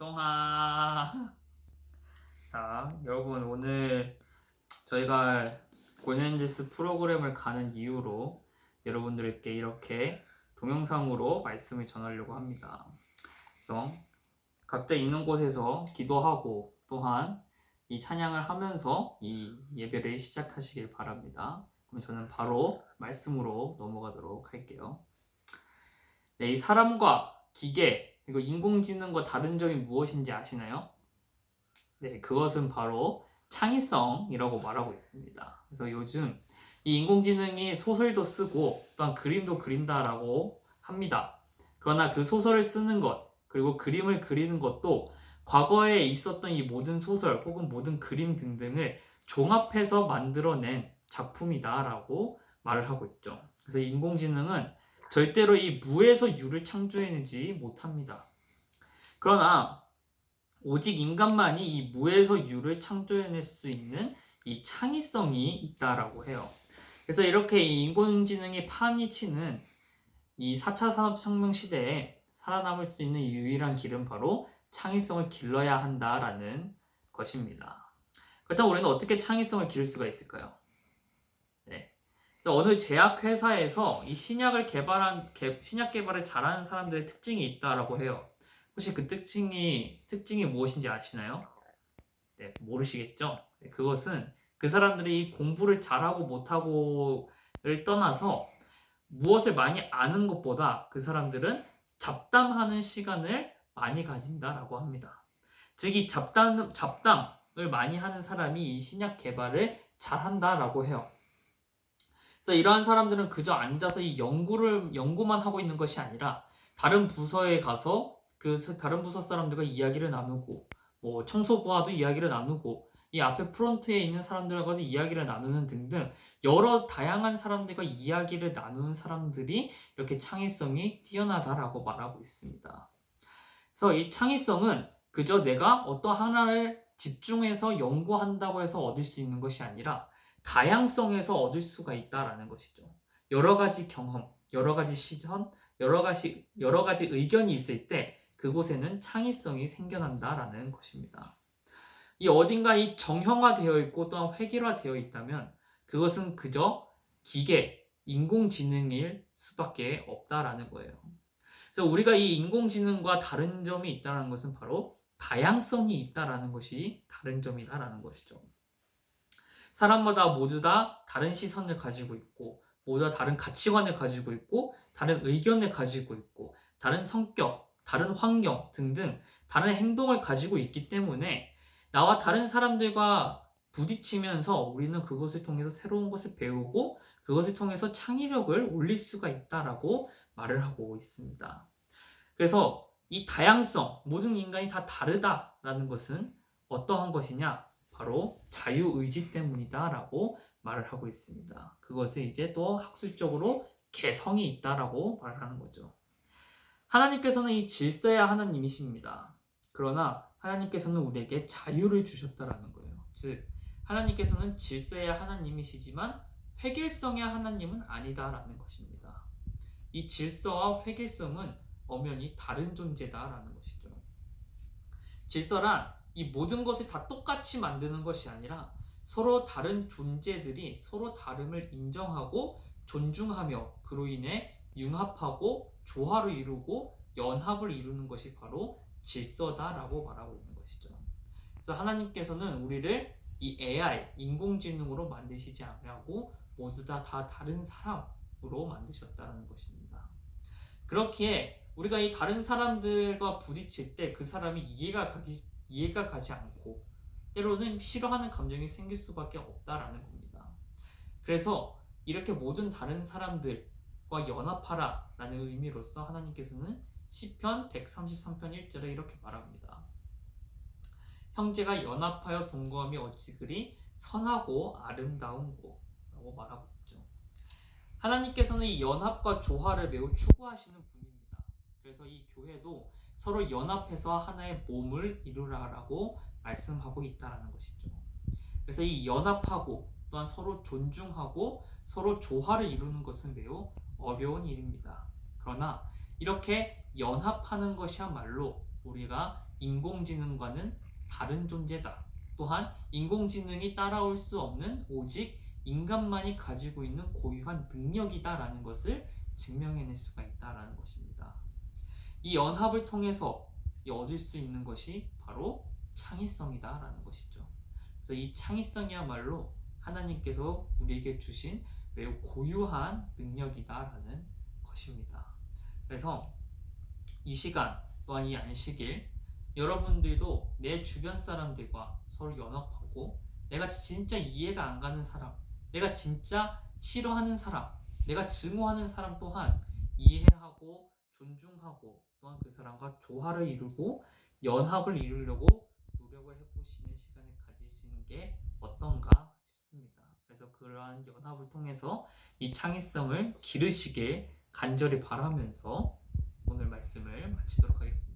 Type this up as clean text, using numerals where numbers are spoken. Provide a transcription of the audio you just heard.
똥아. 자, 여러분 오늘 저희가 고넨지스 프로그램을 가는 이유로 여러분들께 이렇게 동영상으로 말씀을 전하려고 합니다. 그래서 각자 있는 곳에서 기도하고 또한 이 찬양을 하면서 이 예배를 시작하시길 바랍니다. 그럼 저는 바로 말씀으로 넘어가도록 할게요. 네, 이 사람과 기계 그리고 인공지능과 다른 점이 무엇인지 아시나요? 네, 그것은 바로 창의성이라고 말하고 있습니다. 그래서 요즘 이 인공지능이 소설도 쓰고 또한 그림도 그린다라고 합니다. 그러나 그 소설을 쓰는 것 그리고 그림을 그리는 것도 과거에 있었던 이 모든 소설 혹은 모든 그림 등등을 종합해서 만들어낸 작품이다라고 말을 하고 있죠. 그래서 인공지능은 절대로 이 무에서 유를 창조해내지 못합니다. 그러나 오직 인간만이 이 무에서 유를 창조해낼 수 있는 이 창의성이 있다라고 해요. 그래서 이렇게 이 인공지능이 파헤치는 이 4차 산업혁명 시대에 살아남을 수 있는 유일한 길은 바로 창의성을 길러야 한다라는 것입니다. 그렇다면 우리는 어떻게 창의성을 기를 수가 있을까요? 네. 그래서 어느 제약회사에서 이 신약 개발을 잘하는 사람들의 특징이 있다라고 해요. 혹시 그 특징이 무엇인지 아시나요? 네, 모르시겠죠? 네, 그것은 그 사람들이 공부를 잘하고 못하고를 떠나서 무엇을 많이 아는 것보다 그 사람들은 잡담하는 시간을 많이 가진다라고 합니다. 즉, 이 잡담을 많이 하는 사람이 이 신약 개발을 잘한다라고 해요. 그래서 이러한 사람들은 그저 앉아서 이 연구만 하고 있는 것이 아니라 다른 부서에 가서 그 다른 부서 사람들과 이야기를 나누고 뭐 청소부와도 이야기를 나누고 이 앞에 프론트에 있는 사람들과도 이야기를 나누는 등등 여러 다양한 사람들과 이야기를 나누는 사람들이 이렇게 창의성이 뛰어나다라고 말하고 있습니다. 그래서 이 창의성은 그저 내가 어떤 하나를 집중해서 연구한다고 해서 얻을 수 있는 것이 아니라 다양성에서 얻을 수가 있다라는 것이죠. 여러 가지 경험, 여러 가지 시선, 여러 가지 의견이 있을 때 그곳에는 창의성이 생겨난다라는 것입니다. 이 어딘가 이 정형화되어 있고 또한 획일화되어 있다면 그것은 그저 기계, 인공지능일 수밖에 없다라는 거예요. 그래서 우리가 이 인공지능과 다른 점이 있다는 것은 바로 다양성이 있다라는 것이 다른 점이다라는 것이죠. 사람마다 모두 다 다른 시선을 가지고 있고 모두 다 다른 가치관을 가지고 있고 다른 의견을 가지고 있고 다른 성격, 다른 환경 등등 다른 행동을 가지고 있기 때문에 나와 다른 사람들과 부딪히면서 우리는 그것을 통해서 새로운 것을 배우고 그것을 통해서 창의력을 올릴 수가 있다라고 말을 하고 있습니다. 그래서 이 다양성, 모든 인간이 다 다르다라는 것은 어떠한 것이냐? 바로 자유의지 때문이다라고 말을 하고 있습니다. 그것을 이제 또 학술적으로 개성이 있다라고 말하는 거죠. 하나님께서는 이 질서의 하나님이십니다. 그러나 하나님께서는 우리에게 자유를 주셨다라는 거예요. 즉, 하나님께서는 질서의 하나님이시지만 획일성의 하나님은 아니다라는 것입니다. 이 질서와 획일성은 엄연히 다른 존재다라는 것이죠. 질서란 이 모든 것을 다 똑같이 만드는 것이 아니라 서로 다른 존재들이 서로 다름을 인정하고 존중하며 그로 인해 융합하고 조화를 이루고 연합을 이루는 것이 바로 질서다라고 말하고 있는 것이죠. 그래서 하나님께서는 우리를 이 AI, 인공지능으로 만드시지 않고 모두 다 다른 사람으로 만드셨다는 것입니다. 그렇기에 우리가 이 다른 사람들과 부딪힐 때 그 사람이 이해가 가지 않고 때로는 싫어하는 감정이 생길 수밖에 없다라는 겁니다. 그래서 이렇게 모든 다른 사람들과 연합하라 라는 의미로서 하나님께서는 시편 133편 1절에 이렇게 말합니다. 형제가 연합하여 동거함이 어찌 그리 선하고 아름다운고 라고 말하고 있죠. 하나님께서는 이 연합과 조화를 매우 추구하시는 분입니다. 그래서 이 교회도 서로 연합해서 하나의 몸을 이루라라고 말씀하고 있다는 것이죠. 그래서 이 연합하고 또한 서로 존중하고 서로 조화를 이루는 것은 매우 어려운 일입니다. 그러나 이렇게 연합하는 것이야말로 우리가 인공지능과는 다른 존재다. 또한 인공지능이 따라올 수 없는 오직 인간만이 가지고 있는 고유한 능력이다라는 것을 증명해낼 수가 있다라는 것입니다. 이 연합을 통해서 얻을 수 있는 것이 바로 창의성이다라는 것이죠. 그래서 이 창의성이야말로 하나님께서 우리에게 주신 매우 고유한 능력이다라는 것입니다. 그래서 이 시간 또한 이 안식일 여러분들도 내 주변 사람들과 서로 연합하고 내가 진짜 이해가 안 가는 사람, 내가 진짜 싫어하는 사람, 내가 증오하는 사람 또한 이해하고 존중하고 또한 그 사람과 조화를 이루고 연합을 이루려고 노력을 해보시는 시간을 가지시는 게 어떤가 싶습니다. 그래서 그러한 연합을 통해서 이 창의성을 기르시길 간절히 바라면서 오늘 말씀을 마치도록 하겠습니다.